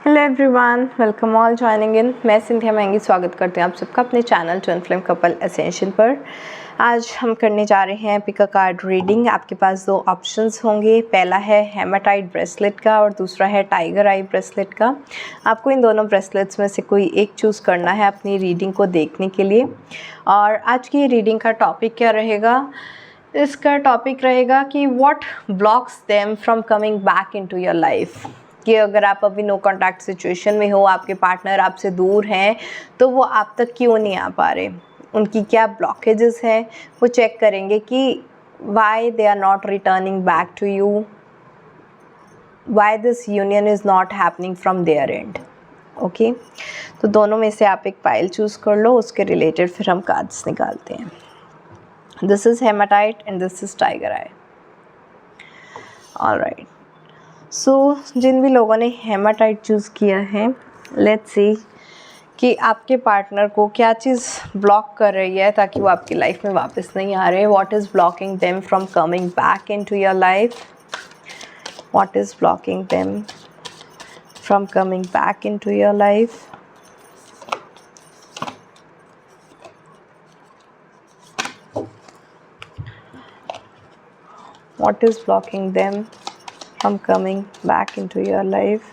Hello everyone, welcome all joining in. मैं सिंधिया महंगी स्वागत करती हूँ आप सबका अपने channel twin flame couple essential पर। आज हम करने जा रहे हैं पिक अ कार्ड रीडिंग। आपके पास दो ऑप्शंस होंगे, पहला है हेमाटाइट ब्रेसलेट का और दूसरा है टाइगर आई ब्रेसलेट का। आपको इन दोनों ब्रेसलेट्स में से कोई एक चूज़ करना है अपनी रीडिंग को देखने के लिए। और आज की रीडिंग का टॉपिक क्या रहेगा? इसका टॉपिक रहेगा कि what blocks them from coming back into your life. कि अगर आप अभी नो कॉन्टैक्ट सिचुएशन में हो, आपके पार्टनर आपसे दूर हैं, तो वो आप तक क्यों नहीं आ पा रहे, उनकी क्या ब्लॉकेजेस हैं, वो चेक करेंगे कि why they are not returning back to you, why this union is not happening from their end. Okay, तो दोनों में से आप एक पाइल चूज़ कर लो, उसके रिलेटेड फिर हम कार्ड्स निकालते हैं। This is hematite and this is tiger eye. Alright, so जिन भी लोगों ने हेमाटाइट चूज़ किया है, लेट्स सी कि आपके पार्टनर को क्या चीज़ ब्लॉक कर रही है ताकि वो आपकी लाइफ में वापस नहीं आ रहे। What is blocking them from coming back into your life? What is blocking them from coming back into your life? What is blocking them from coming back into your life?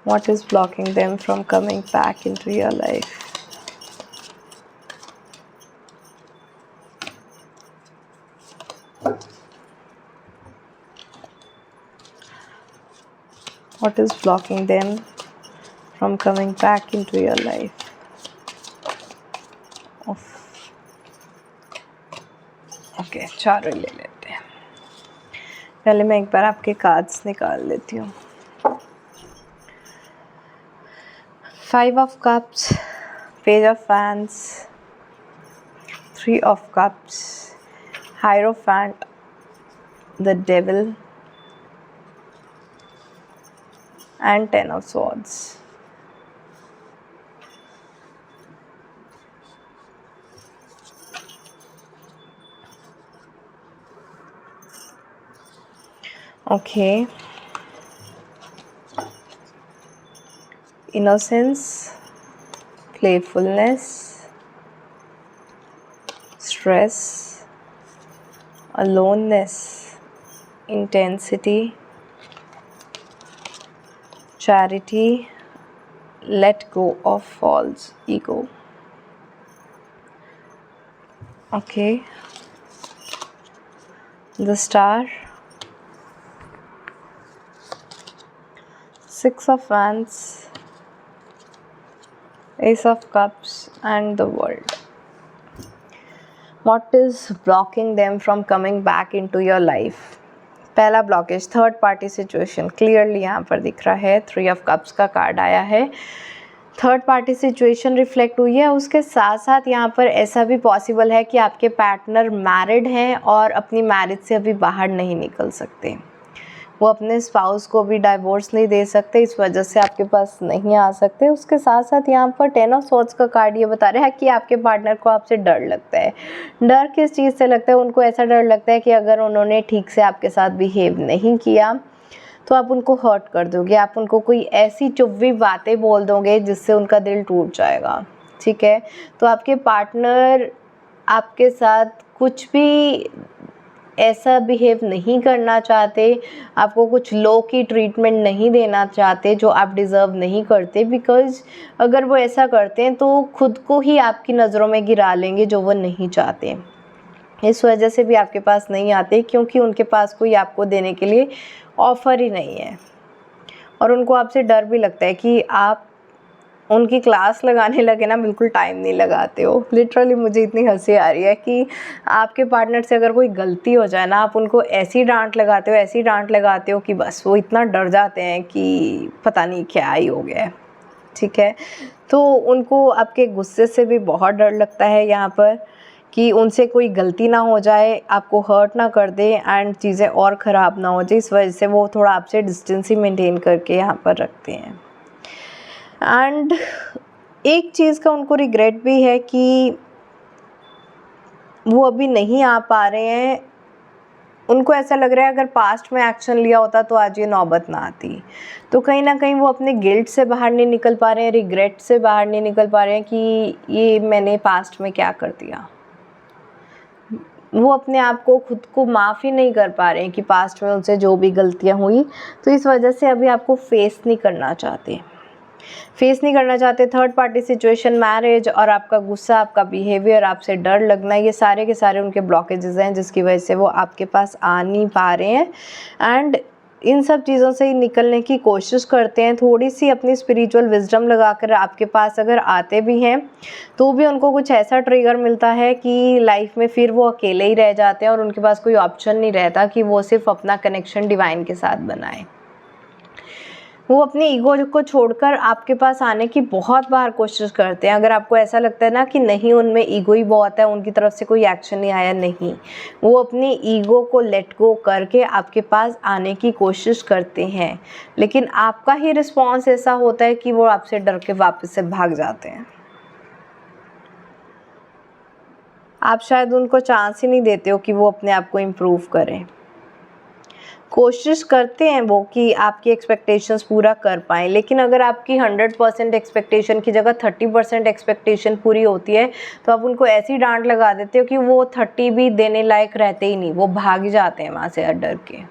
What is blocking them from coming back into your life? What is blocking them from coming back into your life? Okay, चारों ले लेते हैं। पहले मैं एक बार आपके cards निकाल लेती हूँ। 5 of Cups, Page of Wands, 3 of Cups, Hierophant, the Devil and 10 of Swords. Okay, innocence, playfulness, stress, aloneness, intensity, charity, let go of false ego. Okay, the Star, 6 of Wands, Ace of Cups and the World. What is blocking them from coming back into your life? पहला blockage third party situation, clearly यहाँ पर दिख रहा है। 3 of cups का card आया है, third party situation reflect हुई है। उसके साथ साथ यहाँ पर ऐसा भी पॉसिबल है कि आपके पार्टनर मैरिड हैं और अपनी मैरिज से अभी बाहर नहीं निकल सकते, वो अपने स्पाउस को भी डाइवोर्स नहीं दे सकते, इस वजह से आपके पास नहीं आ सकते। उसके साथ साथ यहाँ पर 10 ऑफ स्वॉर्ड्स का कार्ड ये बता रहा है कि आपके पार्टनर को आपसे डर लगता है। डर किस चीज़ से लगता है? उनको ऐसा डर लगता है कि अगर उन्होंने ठीक से आपके साथ बिहेव नहीं किया तो आप उनको हर्ट कर दोगे, आप उनको कोई ऐसी चुभवी बातें बोल दोगे जिससे उनका दिल टूट जाएगा। ठीक है, तो आपके पार्टनर आपके साथ कुछ भी ऐसा बिहेव नहीं करना चाहते, आपको कुछ लो की ट्रीटमेंट नहीं देना चाहते जो आप डिज़र्व नहीं करते, बिकॉज़ अगर वो ऐसा करते हैं तो खुद को ही आपकी नज़रों में गिरा लेंगे, जो वो नहीं चाहते। इस वजह से भी आपके पास नहीं आते, क्योंकि उनके पास कोई आपको देने के लिए ऑफ़र ही नहीं है और उनको आपसे डर भी लगता है कि आप उनकी क्लास लगाने लगे ना, बिल्कुल टाइम नहीं लगाते हो। लिटरली मुझे इतनी हंसी आ रही है कि आपके पार्टनर से अगर कोई गलती हो जाए ना, आप उनको ऐसी डांट लगाते हो, ऐसी डांट लगाते हो कि बस वो इतना डर जाते हैं कि पता नहीं क्या ही हो गया है। ठीक है, तो उनको आपके गुस्से से भी बहुत डर लगता है यहाँ पर कि उनसे कोई गलती ना हो जाए, आपको हर्ट ना कर दे एंड चीज़ें और ख़राब ना हो जाए, इस वजह से वो थोड़ा आपसे डिस्टेंस ही मेंटेन करके यहाँ पर रखते हैं। एंड एक चीज़ का उनको रिग्रेट भी है कि वो अभी नहीं आ पा रहे हैं, उनको ऐसा लग रहा है अगर पास्ट में एक्शन लिया होता तो आज ये नौबत ना आती। तो कहीं ना कहीं वो अपने गिल्ट से बाहर नहीं निकल पा रहे हैं, रिग्रेट से बाहर नहीं निकल पा रहे हैं कि ये मैंने पास्ट में क्या कर दिया। वो अपने आप को खुद को माफ़ ही नहीं कर पा रहे हैं कि पास्ट में उनसे जो भी गलतियां हुई, तो इस वजह से अभी आपको फेस नहीं करना चाहते। थर्ड पार्टी सिचुएशन, मैरिज और आपका गुस्सा, आपका बिहेवियर, आपसे डर लगना, ये सारे के सारे उनके ब्लॉकेजेस हैं जिसकी वजह से वो आपके पास आ नहीं पा रहे हैं। एंड इन सब चीज़ों से निकलने की कोशिश करते हैं, थोड़ी सी अपनी स्पिरिचुअल विजडम लगाकर आपके पास अगर आते भी हैं तो भी उनको कुछ ऐसा ट्रिगर मिलता है कि लाइफ में फिर वो अकेले ही रह जाते हैं और उनके पास कोई ऑप्शन नहीं रहता कि वो सिर्फ अपना कनेक्शन डिवाइन के साथ बनाए। वो अपनी ईगो को छोड़कर आपके पास आने की बहुत बार कोशिश करते हैं। अगर आपको ऐसा लगता है ना कि नहीं उनमें ईगो ही बहुत है, उनकी तरफ से कोई एक्शन नहीं आया, नहीं, वो अपनी ईगो को लेट गो करके आपके पास आने की कोशिश करते हैं, लेकिन आपका ही रिस्पॉन्स ऐसा होता है कि वो आपसे डर के वापस से भाग जाते हैं। आप शायद उनको चांस ही नहीं देते हो कि वो अपने आप को इम्प्रूव करें। कोशिश करते हैं वो कि आपकी एक्सपेक्टेशंस पूरा कर पाएँ, लेकिन अगर आपकी 100% एक्सपेक्टेशन की जगह 30% एक्सपेक्टेशन पूरी होती है तो आप उनको ऐसी डांट लगा देते हो कि वो 30 भी देने लायक रहते ही नहीं, वो भाग जाते हैं वहाँ से डर के।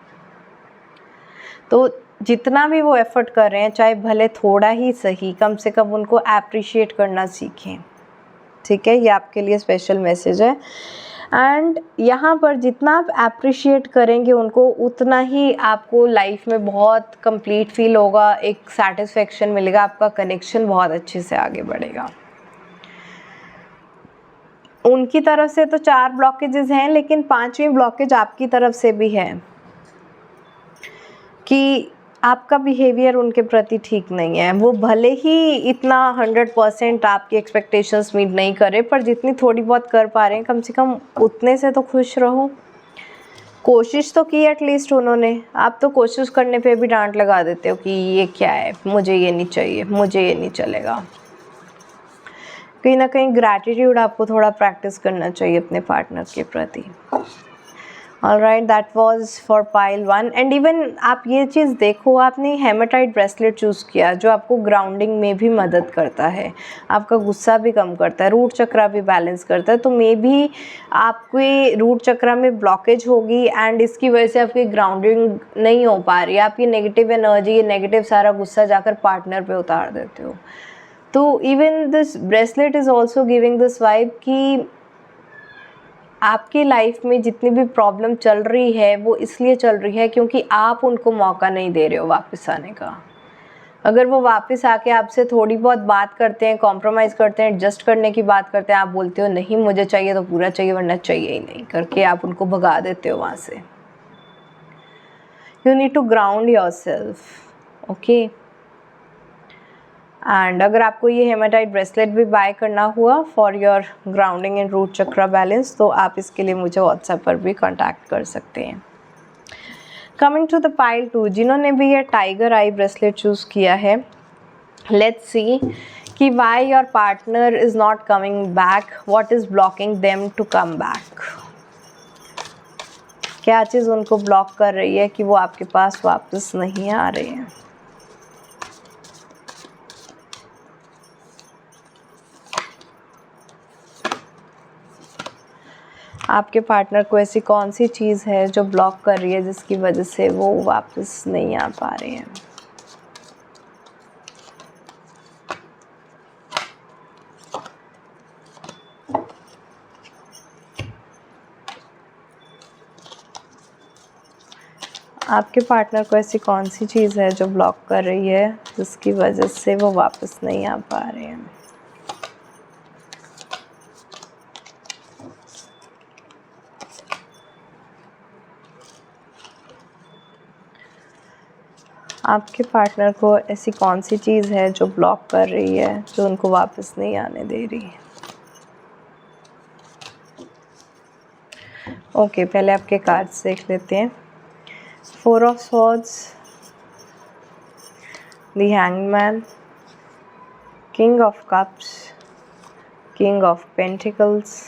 तो जितना भी वो एफर्ट कर रहे हैं, चाहे भले थोड़ा ही सही, कम से कम उनको अप्रिशिएट करना सीखें। ठीक है, ये आपके लिए स्पेशल मैसेज है। एंड यहाँ पर जितना आप अप्रिशिएट करेंगे उनको, उतना ही आपको लाइफ में बहुत कंप्लीट फील होगा, एक सेटिस्फेक्शन मिलेगा, आपका कनेक्शन बहुत अच्छे से आगे बढ़ेगा। उनकी तरफ से तो 4 ब्लॉकेजेस हैं, लेकिन 5वीं ब्लॉकेज आपकी तरफ से भी है कि आपका बिहेवियर उनके प्रति ठीक नहीं है। वो भले ही इतना 100% आपकी एक्सपेक्टेशंस मीट नहीं कर रहे, पर जितनी थोड़ी बहुत कर पा रहे हैं, कम से कम उतने से तो खुश रहो। कोशिश तो की एटलीस्ट उन्होंने, आप तो कोशिश करने पे भी डांट लगा देते हो कि ये क्या है, मुझे ये नहीं चाहिए, मुझे ये नहीं चलेगा। कहीं ना कहीं ग्रैटिट्यूड आपको थोड़ा प्रैक्टिस करना चाहिए अपने पार्टनर के प्रति। Alright, that was for pile 1। And even आप ये चीज़ देखो, आपने हेमेटाइट ब्रेसलेट चूज़ किया जो आपको ग्राउंडिंग में भी मदद करता है, आपका गुस्सा भी कम करता है, रूट चक्रा भी बैलेंस करता है। तो मे भी आपके रूट चक्रा में ब्लॉकेज होगी एंड इसकी वजह से आपकी ग्राउंडिंग नहीं हो पा रही है। आप ये नेगेटिव एनर्जी, ये नेगेटिव सारा गुस्सा जाकर पार्टनर पे उतार देते हो। तो even this bracelet is also giving this vibe कि आपकी लाइफ में जितनी भी प्रॉब्लम चल रही है वो इसलिए चल रही है क्योंकि आप उनको मौका नहीं दे रहे हो वापस आने का। अगर वो वापस आके आपसे थोड़ी बहुत बात करते हैं, कॉम्प्रोमाइज़ करते हैं, एडजस्ट करने की बात करते हैं, आप बोलते हो नहीं मुझे चाहिए तो पूरा चाहिए वरना चाहिए ही नहीं, करके आप उनको भगा देते हो वहाँ से। You need to ground yourself, okay. And अगर आपको ये हेमेटाइट ब्रेसलेट भी बाय करना हुआ for your grounding and root chakra balance, तो आप इसके लिए मुझे व्हाट्सएप पर भी कांटेक्ट कर सकते हैं। कमिंग टू द पाइल 2, जिन्होंने भी ये टाइगर आई ब्रेसलेट चूज़ किया है, लेट्स सी कि why your partner is not coming back, what is blocking them to come back. क्या चीज़ उनको ब्लॉक कर रही है कि वो आपके पास वापस नहीं आ रहे हैं। आपके पार्टनर को ऐसी कौन सी चीज़ है जो ब्लॉक कर रही है जिसकी वजह से वो वापस नहीं आ पा रहे हैं। आपके पार्टनर को ऐसी कौन सी चीज़ है जो ब्लॉक कर रही है जिसकी वजह से वो वापस नहीं आ पा रहे हैं। आपके पार्टनर को ऐसी कौन सी चीज़ है जो ब्लॉक कर रही है, जो उनको वापस नहीं आने दे रही। ओके, पहले आपके कार्ड्स देख लेते हैं। 4 of swords, the hangman, king of cups, king of pentacles,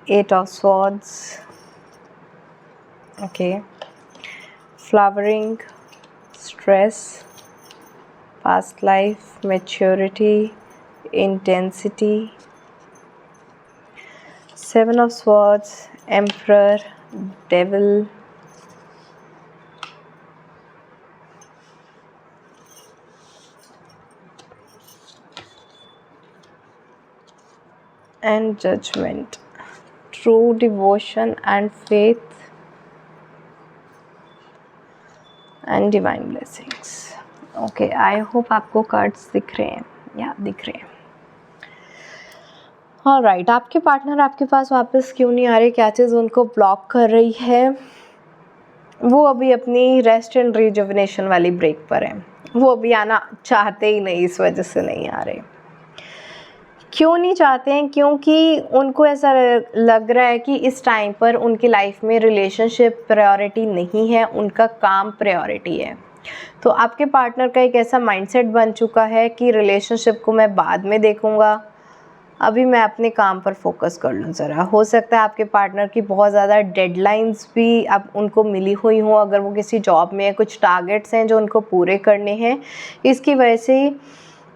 8 of Swords. Okay. Flowering, stress, past life, maturity, intensity. 7 of Swords, Emperor, Devil. And Judgment. True devotion and faith and divine blessings. Okay, I hope आपको cards दिख रहे हैं या दिख रहे हैं. Alright, आपके partner आपके पास वापस क्यों नहीं आ रहे, क्या चीज़ उनको ब्लॉक कर रही है? वो अभी अपनी रेस्ट एंड रिजुविनेशन वाली ब्रेक पर हैं. वो अभी आना चाहते ही नहीं, इस वजह से नहीं आ रहे. क्यों नहीं चाहते हैं? क्योंकि उनको ऐसा लग रहा है कि इस टाइम पर उनकी लाइफ में रिलेशनशिप प्रायोरिटी नहीं है, उनका काम प्रायोरिटी है. तो आपके पार्टनर का एक ऐसा माइंडसेट बन चुका है कि रिलेशनशिप को मैं बाद में देखूंगा, अभी मैं अपने काम पर फोकस कर लूँ ज़रा. हो सकता है आपके पार्टनर की बहुत ज़्यादा डेडलाइंस भी अब उनको मिली हुई हों. अगर वो किसी जॉब में है, कुछ टारगेट्स हैं जो उनको पूरे करने हैं, इसकी वजह से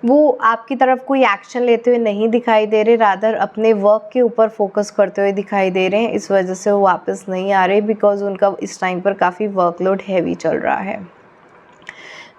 वो आपकी तरफ कोई एक्शन लेते हुए नहीं दिखाई दे रहे, रादर अपने वर्क के ऊपर फोकस करते हुए दिखाई दे रहे हैं. इस वजह से वो वापस नहीं आ रहे, बिकॉज उनका इस टाइम पर काफ़ी वर्कलोड हैवी चल रहा है.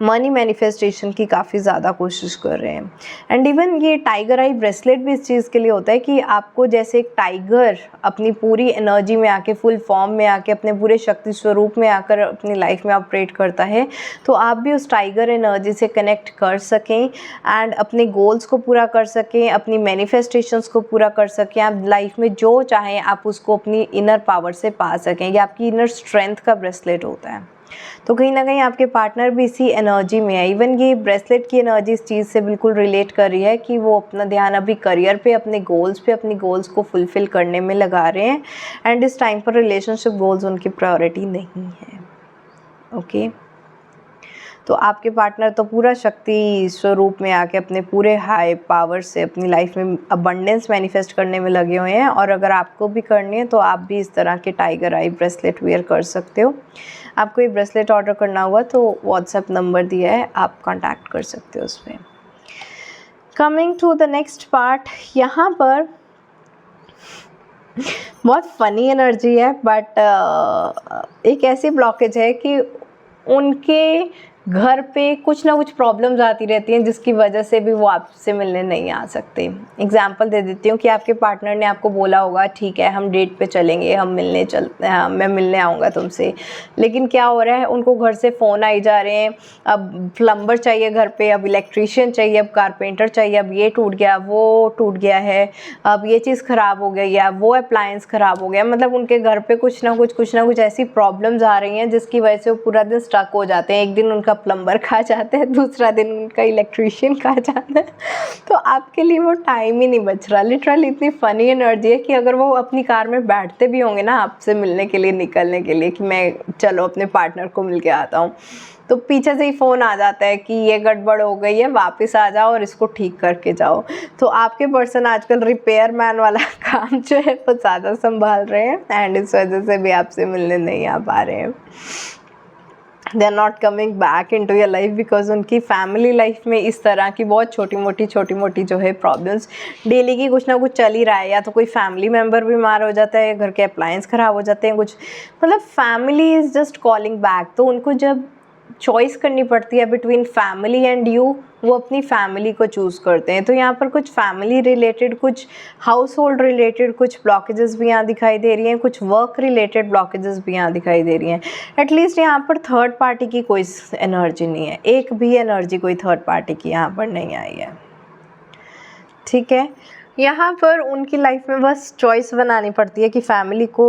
मनी मैनिफेस्टेशन की काफ़ी ज़्यादा कोशिश कर रहे हैं. एंड इवन ये टाइगर आई ब्रेसलेट भी इस चीज़ के लिए होता है कि आपको जैसे एक टाइगर अपनी पूरी एनर्जी में आके, फुल फॉर्म में आके, अपने पूरे शक्ति स्वरूप में आकर अपनी लाइफ में ऑपरेट करता है, तो आप भी उस टाइगर एनर्जी से कनेक्ट कर सकें एंड अपने गोल्स को पूरा कर सकें, अपनी मैनिफेस्टेशंस को पूरा कर सकें. आप लाइफ में जो चाहें आप उसको अपनी इनर पावर से पा सकें. ये आपकी इनर स्ट्रेंथ का ब्रेसलेट होता है. तो कहीं ना कहीं आपके पार्टनर भी इसी एनर्जी में है. इवन ये ब्रेसलेट की एनर्जी इस चीज़ से बिल्कुल रिलेट कर रही है कि वो अपना ध्यान अभी करियर पे, अपने गोल्स को फुलफ़िल करने में लगा रहे हैं. एंड इस टाइम पर रिलेशनशिप गोल्स उनकी प्रायोरिटी नहीं है. ओके, तो आपके पार्टनर तो पूरा शक्ति स्वरूप में आके अपने पूरे हाई पावर से अपनी लाइफ में अबंडेंस मैनिफेस्ट करने में लगे हुए हैं. और अगर आपको भी करनी है तो आप भी इस तरह के टाइगर आई ब्रेसलेट वेयर कर सकते हो. आपको ये ब्रेसलेट ऑर्डर करना हुआ तो व्हाट्सएप नंबर दिया है, आप कांटेक्ट कर सकते हो उस पर. Coming to the next part, यहाँ पर बहुत फ़नी एनर्जी है, बट एक ऐसी ब्लॉकेज है कि उनके घर पे कुछ ना कुछ प्रॉब्लम्स आती रहती हैं जिसकी वजह से भी वो आपसे मिलने नहीं आ सकते. एग्जांपल दे देती हूँ कि आपके पार्टनर ने आपको बोला होगा ठीक है हम डेट पे चलेंगे, हम मिलने चलते हैं, मैं मिलने आऊँगा तुमसे. लेकिन क्या हो रहा है, उनको घर से फ़ोन आई जा रहे हैं, अब प्लम्बर चाहिए घर पे, अब इलेक्ट्रीशियन चाहिए, अब कारपेंटर चाहिए, अब ये टूट गया, वो टूट गया है, अब ये चीज़ ख़राब हो गई, या वो अप्लायंस ख़राब हो गया. मतलब उनके घर पे कुछ ना कुछ ऐसी प्रॉब्लम्स आ रही हैं जिसकी वजह से वो पूरा दिन स्टक हो जाते हैं. एक दिन उनका प्लम्बर खा जाता है, दूसरा दिन उनका इलेक्ट्रीशियन खा जाता है. तो आपके लिए वो टाइम ही नहीं बच रहा. लिटरली इतनी फ़नी एनर्जी है कि अगर वो अपनी कार में बैठते भी होंगे ना आपसे मिलने के लिए, निकलने के लिए कि मैं चलो अपने पार्टनर को मिल के आता हूँ, तो पीछे से ही फ़ोन आ जाता है कि ये गड़बड़ हो गई है, वापस आ जाओ और इसको ठीक करके जाओ. तो आपके पर्सन आजकल रिपेयर मैन वाला काम जो है वो ज़्यादा संभाल रहे हैं एंड इस वजह से भी आपसे मिलने नहीं आ पा रहे हैं. They are not coming back into your life because उनकी फैमिली लाइफ में इस तरह की बहुत छोटी मोटी जो है प्रॉब्लम्स डेली की कुछ ना कुछ चल ही रहा है. या तो कोई फैमिली मेम्बर बीमार हो जाता है, घर के अप्लायंस ख़राब हो जाते हैं, कुछ मतलब family is just calling back. तो उनको जब चॉइस करनी पड़ती है बिटवीन फैमिली एंड यू, वो अपनी फैमिली को चूज़ करते हैं. तो यहाँ पर कुछ फैमिली रिलेटेड, कुछ हाउस होल्ड रिलेटेड कुछ ब्लॉकेजेस भी यहाँ दिखाई दे रही हैं, कुछ वर्क रिलेटेड ब्लॉकेजेस भी यहाँ दिखाई दे रही हैं. एटलीस्ट यहाँ पर थर्ड पार्टी की कोई एनर्जी नहीं है, एक भी एनर्जी कोई थर्ड पार्टी की यहाँ पर नहीं आई है. ठीक है, यहाँ पर उनकी लाइफ में बस चॉइस बनानी पड़ती है कि फैमिली को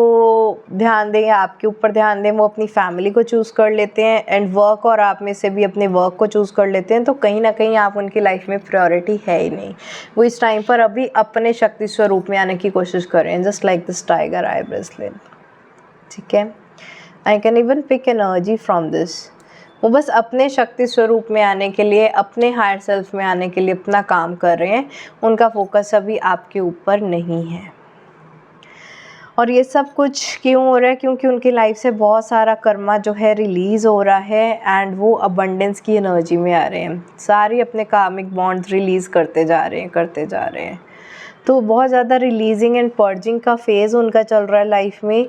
ध्यान दें या आपके ऊपर ध्यान दें. वो अपनी फैमिली को चूज़ कर लेते हैं एंड वर्क, और आप में से भी अपने वर्क को चूज़ कर लेते हैं. तो कहीं ना कहीं आप उनकी लाइफ में प्रायोरिटी है ही नहीं. वो इस टाइम पर अभी अपने शक्ति स्वरूप में आने की कोशिश कर रहे हैं, just like this tiger eye bracelet. ठीक है, I can even pick energy from this. वो बस अपने शक्ति स्वरूप में आने के लिए, अपने हायर सेल्फ में आने के लिए अपना काम कर रहे हैं. उनका फोकस अभी आपके ऊपर नहीं है. और ये सब कुछ क्यों हो रहा है? क्योंकि उनकी लाइफ से बहुत सारा कर्मा जो है रिलीज़ हो रहा है एंड वो अबंडेंस की एनर्जी में आ रहे हैं। सारी अपने कार्मिक बॉन्ड्स रिलीज़ करते जा रहे हैं। तो बहुत ज़्यादा रिलीजिंग एंड पर्जिंग का फेज़ उनका चल रहा है लाइफ में,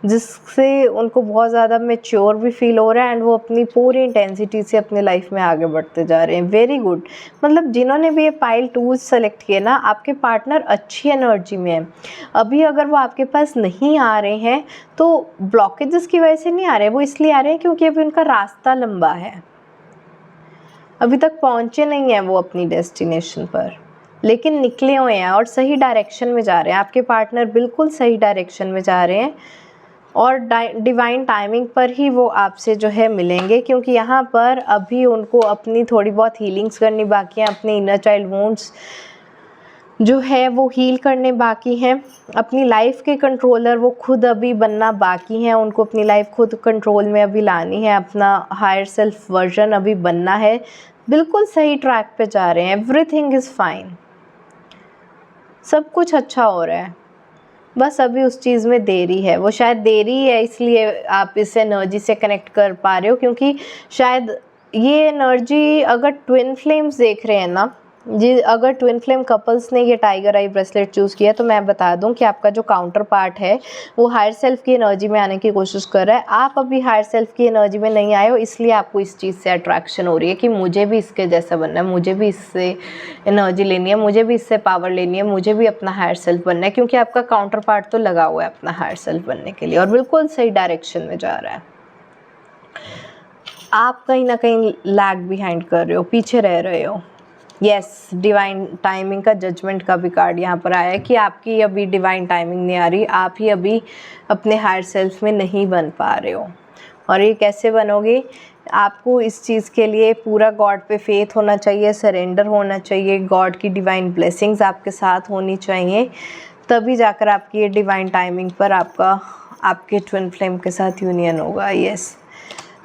जिससे उनको बहुत ज़्यादा मैच्योर भी फील हो रहा है एंड वो अपनी पूरी इंटेंसिटी से अपने लाइफ में आगे बढ़ते जा रहे हैं। Very good. मतलब जिन्होंने भी ये पाइल 2 सेलेक्ट किए ना, आपके पार्टनर अच्छी एनर्जी में है। अभी अगर वो आपके पास नहीं आ रहे हैं तो ब्लॉकेजेस की वजह से नहीं आ रहे, वो इसलिए आ रहे हैं क्योंकि अभी उनका रास्ता लंबा है, अभी तक पहुँचे नहीं हैं वो अपनी डेस्टिनेशन पर, लेकिन निकले हुए हैं और सही डायरेक्शन में जा रहे हैं। आपके पार्टनर बिल्कुल सही डायरेक्शन में जा रहे हैं और डिवाइन टाइमिंग पर ही वो आपसे जो है मिलेंगे, क्योंकि यहाँ पर अभी उनको अपनी थोड़ी बहुत हीलिंग्स करनी बाकी हैं। अपने इनर चाइल्ड वुंड्स जो है वो हील करने बाकी हैं। अपनी लाइफ के कंट्रोलर वो खुद अभी बनना बाकी हैं। उनको अपनी लाइफ खुद कंट्रोल में अभी लानी है, अपना हायर सेल्फ वर्जन अभी बनना है। बिल्कुल सही ट्रैक पे जा रहे हैं। एवरीथिंग इज़ फाइन, सब कुछ अच्छा हो रहा है, बस अभी उस चीज़ में देरी है। वो शायद देरी है इसलिए आप इस एनर्जी से कनेक्ट कर पा रहे हो, क्योंकि शायद ये एनर्जी अगर ट्विन फ्लेम्स देख रहे हैं ना जी, अगर ट्विन फ्लेम कपल्स ने ये टाइगर आई ब्रेसलेट चूज़ किया तो मैं बता दूं कि आपका जो काउंटर पार्ट है वो हायर सेल्फ की एनर्जी में आने की कोशिश कर रहा है। आप अभी हायर सेल्फ की एनर्जी में नहीं आए हो, इसलिए आपको इस चीज़ से अट्रैक्शन हो रही है कि मुझे भी इसके जैसा बनना है, मुझे भी इससे एनर्जी लेनी है, मुझे भी इससे पावर लेनी है, मुझे भी अपना हायर सेल्फ बनना है, क्योंकि आपका काउंटर पार्ट तो लगा हुआ है अपना हायर सेल्फ बनने के लिए और बिल्कुल सही डायरेक्शन में जा रहा है। आप कहीं ना कहीं लैग बिहाइंड कर रहे हो, पीछे रह रहे हो। यस, डिवाइन टाइमिंग का जजमेंट का भी कार्ड यहाँ पर आया है कि आपकी अभी डिवाइन टाइमिंग नहीं आ रही, आप ही अभी अपने हायर सेल्फ में नहीं बन पा रहे हो। और ये कैसे बनोगे? आपको इस चीज़ के लिए पूरा गॉड पे फेथ होना चाहिए, सरेंडर होना चाहिए, गॉड की डिवाइन ब्लेसिंग्स आपके साथ होनी चाहिए, तभी जाकर आपकी ये डिवाइन टाइमिंग पर आपके ट्विन फ्लेम के साथ यूनियन होगा। यस,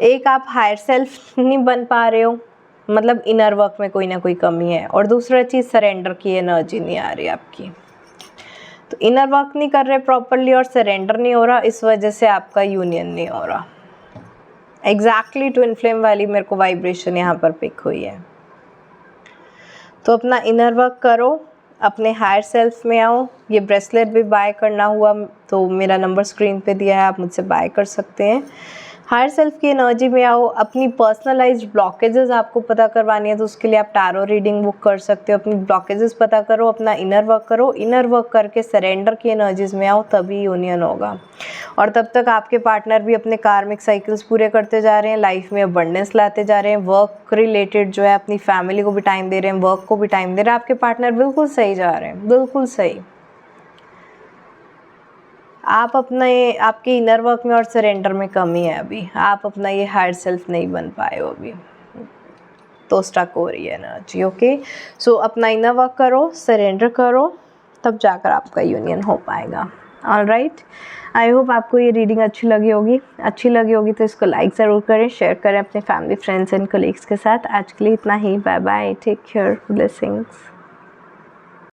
एक आप हायर सेल्फ नहीं बन पा रहे हो, मतलब इनर वर्क में कोई ना कोई कमी है, और दूसरा चीज़ सरेंडर की एनर्जी नहीं आ रही आपकी, तो इनर वर्क नहीं कर रहे प्रॉपरली और सरेंडर नहीं हो रहा, इस वजह से आपका यूनियन नहीं हो रहा। एग्जैक्टली ट्विन फ्लेम वाली मेरे को वाइब्रेशन यहाँ पर पिक हुई है। तो अपना इनर वर्क करो, अपने हायर सेल्फ में आओ। ये ब्रेसलेट भी बाय करना हुआ तो मेरा नंबर स्क्रीन पे दिया है, आप मुझसे बाय कर सकते हैं। हायर सेल्फ की एनर्जी में आओ। अपनी पर्सनलाइज्ड ब्लॉकेजेस आपको पता करवानी है तो उसके लिए आप टैरो रीडिंग बुक कर सकते हो। अपनी ब्लॉकेजेस पता करो, अपना इनर वर्क करो, इनर वर्क करके सरेंडर की एनर्जीज में आओ, तभी यूनियन होगा। और तब तक आपके पार्टनर भी अपने कार्मिक साइकिल्स पूरे करते जा रहे हैं, लाइफ में अबंडेंस लाते जा रहे हैं, वर्क रिलेटेड जो है अपनी फैमिली को भी टाइम दे रहे हैं, वर्क को भी टाइम दे रहे हैं। आपके पार्टनर बिल्कुल सही जा रहे हैं, बिल्कुल सही। आप आपके इनर वर्क में और सरेंडर में कमी है अभी, आप अपना ये हायर सेल्फ नहीं बन पाए हो अभी, तो स्टक हो रही है एनर्जी। ओके, सो अपना इनर वर्क करो, सरेंडर करो, तब जाकर आपका यूनियन हो पाएगा। ऑलराइट, आई होप आपको ये रीडिंग अच्छी लगी होगी तो इसको लाइक ज़रूर करें, शेयर करें अपने फैमिली, फ्रेंड्स एंड कलीग्स के साथ। आज के लिए इतना ही, bye bye, take care, blessings.